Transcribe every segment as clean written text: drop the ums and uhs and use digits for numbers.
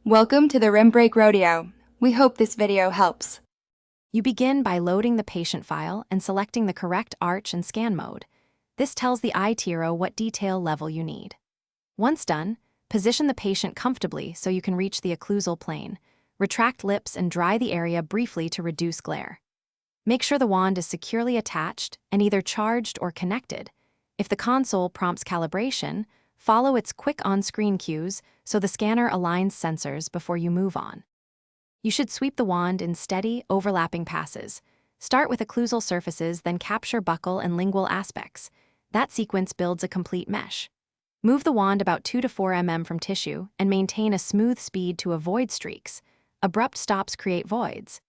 Welcome to the Rim Break Rodeo. We hope this video helps. You begin by loading the patient file and selecting the correct arch and scan mode. This tells the Itero what detail level you need. Once done, position the patient comfortably so you can reach the occlusal plane. Retract lips and dry the area briefly to reduce glare. Make sure the wand is securely attached and either charged or connected. If the console prompts calibration, follow its quick on-screen cues so the scanner aligns sensors before you move on. You should sweep the wand in steady, overlapping passes. Start with occlusal surfaces, then capture buccal and lingual aspects. That sequence builds a complete mesh. Move the wand about 2 to 4 mm from tissue and maintain a smooth speed to avoid streaks. Abrupt stops create voids.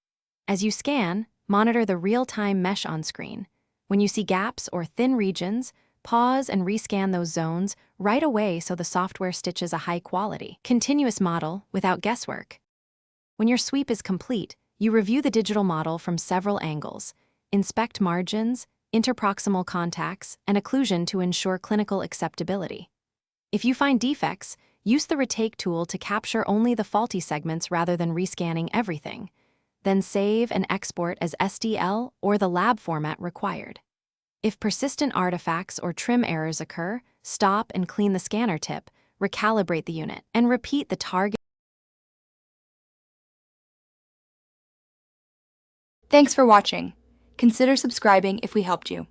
As you scan, monitor the real-time mesh on screen. When you see gaps or thin regions, pause and rescan those zones right away so the software stitches a high-quality, continuous model without guesswork. When your sweep is complete, you review the digital model from several angles. Inspect margins, interproximal contacts, and occlusion to ensure clinical acceptability. If you find defects, use the retake tool to capture only the faulty segments rather than rescanning everything. Then save and export as SDL or the lab format required. If persistent artifacts or trim errors occur, stop and clean the scanner tip, recalibrate the unit, and repeat the target. Thanks for watching. Consider subscribing if we helped you.